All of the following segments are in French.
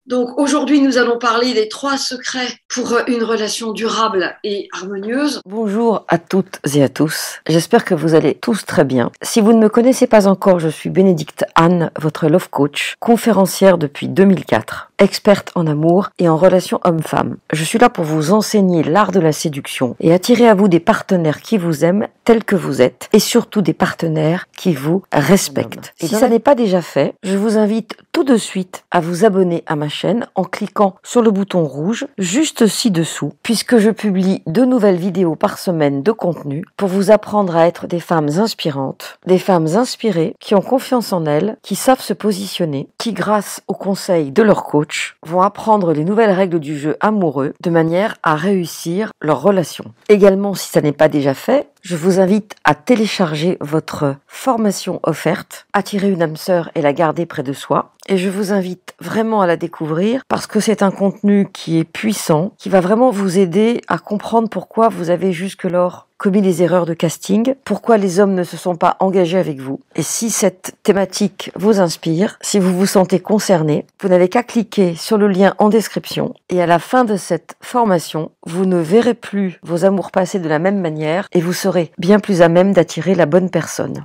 Donc aujourd'hui, nous allons parler des 3 secrets pour une relation durable et harmonieuse. Bonjour à toutes et à tous. J'espère que vous allez tous très bien. Si vous ne me connaissez pas encore, je suis Bénédicte Anne, votre love coach, conférencière depuis 2004, experte en amour et en relations homme-femme. Je suis là pour vous enseigner l'art de la séduction et attirer à vous des partenaires qui vous aiment tels que vous êtes et surtout des partenaires qui vous respectent. Et si ça n'est pas déjà fait, je vous invite tout de suite à vous abonner à ma chaîne en cliquant sur le bouton rouge juste ci-dessous, puisque je publie 2 nouvelles vidéos par semaine de contenu pour vous apprendre à être des femmes inspirantes, des femmes inspirées qui ont confiance en elles, qui savent se positionner, qui grâce aux conseils de leur coach vont apprendre les nouvelles règles du jeu amoureux de manière à réussir leur relation. Également, si ça n'est pas déjà fait, je vous invite à télécharger votre formation offerte, attirer une âme sœur et la garder près de soi. Et je vous invite vraiment à la découvrir parce que c'est un contenu qui est puissant, qui va vraiment vous aider à comprendre pourquoi vous avez jusque-lors commis des erreurs de casting, pourquoi les hommes ne se sont pas engagés avec vous. Et si cette thématique vous inspire, si vous vous sentez concerné, vous n'avez qu'à cliquer sur le lien en description et à la fin de cette formation, vous ne verrez plus vos amours passer de la même manière et vous serez bien plus à même d'attirer la bonne personne.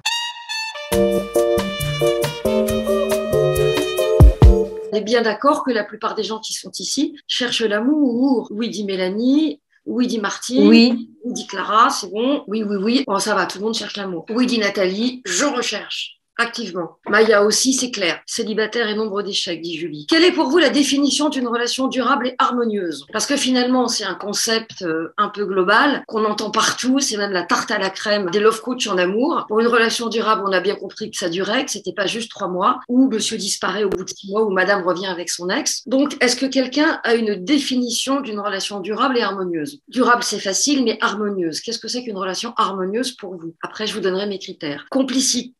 On est bien d'accord que la plupart des gens qui sont ici cherchent l'amour. Oui, dit Mélanie. Oui, dit Martine. Oui. Oui, dit Clara, c'est bon. Oui, oui, oui. Bon, ça va, tout le monde cherche l'amour. Oui, dit Nathalie. Je recherche. Activement. Maya aussi, c'est clair. Célibataire et nombre d'échecs, dit Julie. Quelle est pour vous la définition d'une relation durable et harmonieuse? Parce que finalement, c'est un concept un peu global, qu'on entend partout, c'est même la tarte à la crème des love coachs en amour. Pour une relation durable, on a bien compris que ça durait, que c'était pas juste 3 mois, ou monsieur disparaît au bout de 6 mois, ou madame revient avec son ex. Donc, est-ce que quelqu'un a une définition d'une relation durable et harmonieuse? Durable, c'est facile, mais harmonieuse. Qu'est-ce que c'est qu'une relation harmonieuse pour vous? Après, je vous donnerai mes critères. Complicité.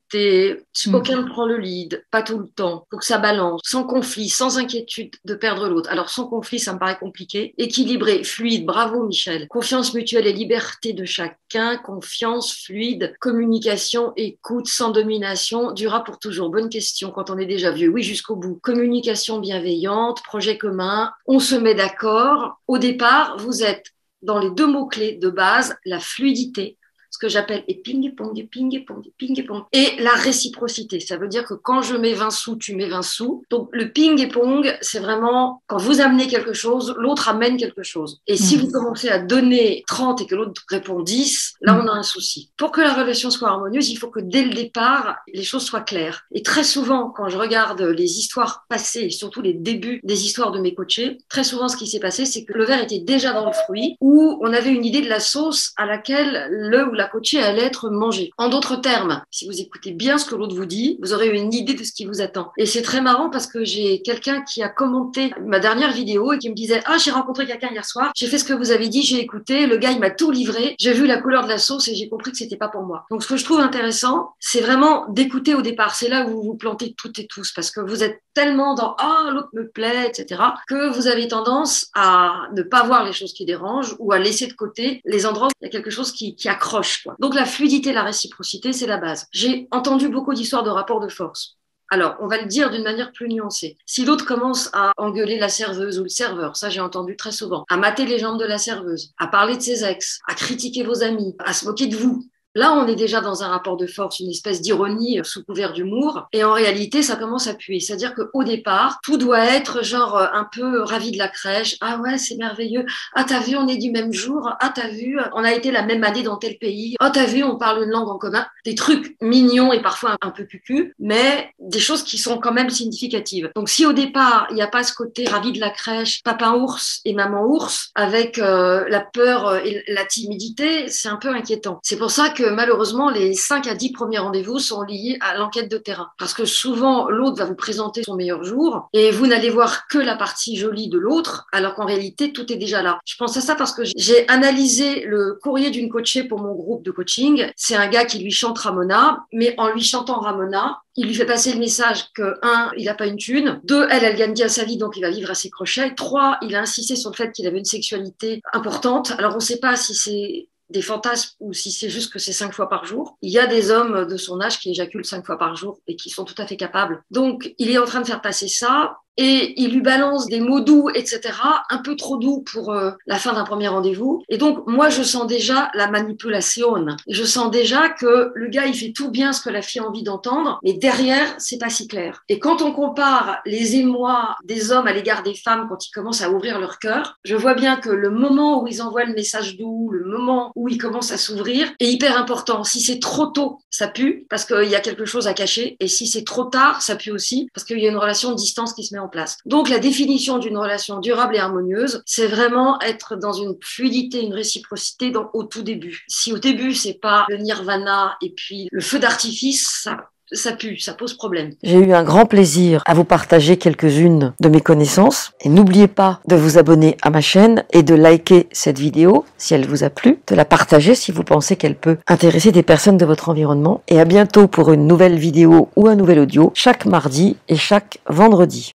Aucun ne prend le lead, pas tout le temps. Faut que ça balance, sans conflit, sans inquiétude de perdre l'autre. Alors sans conflit, ça me paraît compliqué. Équilibré, fluide, bravo Michel. Confiance mutuelle et liberté de chacun, confiance fluide, communication, écoute, sans domination, durera pour toujours. Bonne question quand on est déjà vieux. Oui, jusqu'au bout. Communication bienveillante, projet commun, on se met d'accord. Au départ, vous êtes dans les 2 mots-clés de base, la fluidité, ce que j'appelle et ping-pong, ping-pong, ping-pong. Et la réciprocité, ça veut dire que quand je mets 20 sous, tu mets 20 sous. Donc le ping-pong, c'est vraiment quand vous amenez quelque chose, l'autre amène quelque chose. Et si vous commencez à donner 30 et que l'autre répond 10, là on a un souci. Pour que la relation soit harmonieuse, il faut que dès le départ, les choses soient claires. Et très souvent, quand je regarde les histoires passées, et surtout les débuts des histoires de mes coachés, très souvent ce qui s'est passé, c'est que le verre était déjà dans le fruit, ou on avait une idée de la sauce à laquelle le ou la coachée allait être mangée. En d'autres termes, si vous écoutez bien ce que l'autre vous dit, vous aurez une idée de ce qui vous attend. Et c'est très marrant parce que j'ai quelqu'un qui a commenté ma dernière vidéo et qui me disait « Ah, j'ai rencontré quelqu'un hier soir, j'ai fait ce que vous avez dit, j'ai écouté, le gars il m'a tout livré, j'ai vu la couleur de la sauce et j'ai compris que c'était pas pour moi. » Donc ce que je trouve intéressant, c'est vraiment d'écouter au départ. C'est là où vous vous plantez toutes et tous parce que vous êtes tellement dans « Ah, l'autre me plaît, etc. » que vous avez tendance à ne pas voir les choses qui dérangent ou à laisser de côté les endroits où il y a quelque chose qui accroche. Donc la fluidité, la réciprocité, c'est la base. J'ai entendu beaucoup d'histoires de rapports de force. Alors, on va le dire d'une manière plus nuancée. Si l'autre commence à engueuler la serveuse ou le serveur, ça j'ai entendu très souvent, à mater les jambes de la serveuse, à parler de ses ex, à critiquer vos amis, à se moquer de vous, là, on est déjà dans un rapport de force, une espèce d'ironie sous couvert d'humour. Et en réalité, ça commence à puer. C'est-à-dire qu'au départ, tout doit être genre un peu ravi de la crèche. Ah ouais, c'est merveilleux. Ah, t'as vu, on est du même jour. Ah, t'as vu, on a été la même année dans tel pays. Ah, t'as vu, on parle une langue en commun. Des trucs mignons et parfois un peu cucu, mais des choses qui sont quand même significatives. Donc, si au départ, il n'y a pas ce côté ravi de la crèche, papa ours et maman ours, avec la peur et la timidité, c'est un peu inquiétant. C'est pour ça que malheureusement, les 5 à 10 premiers rendez-vous sont liés à l'enquête de terrain. Parce que souvent, l'autre va vous présenter son meilleur jour et vous n'allez voir que la partie jolie de l'autre, alors qu'en réalité, tout est déjà là. Je pense à ça parce que j'ai analysé le courrier d'une coachée pour mon groupe de coaching. C'est un gars qui lui chante Ramona, mais en lui chantant Ramona, il lui fait passer le message que, 1, il n'a pas une thune, 2, elle gagne bien sa vie, donc il va vivre à ses crochets, 3, il a insisté sur le fait qu'il avait une sexualité importante. Alors, on ne sait pas si c'est des fantasmes ou si c'est juste que c'est 5 fois par jour. Il y a des hommes de son âge qui éjaculent 5 fois par jour et qui sont tout à fait capables. Donc, il est en train de faire passer ça. et il lui balance des mots doux, etc., un peu trop doux pour la fin d'un premier rendez-vous. Et donc, moi, je sens déjà la manipulation. Je sens déjà que le gars, il fait tout bien ce que la fille a envie d'entendre, mais derrière, c'est pas si clair. Et quand on compare les émois des hommes à l'égard des femmes quand ils commencent à ouvrir leur cœur, je vois bien que le moment où ils envoient le message doux, le moment où ils commencent à s'ouvrir est hyper important. Si c'est trop tôt, ça pue parce qu'il y a quelque chose à cacher. Et si c'est trop tard, ça pue aussi parce qu'il y a une relation de distance qui se met en place. Donc, la définition d'une relation durable et harmonieuse, c'est vraiment être dans une fluidité, une réciprocité au tout début. Si au début, c'est pas le nirvana et puis le feu d'artifice, ça pue, ça pose problème. J'ai eu un grand plaisir à vous partager quelques-unes de mes connaissances. Et n'oubliez pas de vous abonner à ma chaîne et de liker cette vidéo si elle vous a plu, de la partager si vous pensez qu'elle peut intéresser des personnes de votre environnement. Et à bientôt pour une nouvelle vidéo ou un nouvel audio, chaque mardi et chaque vendredi.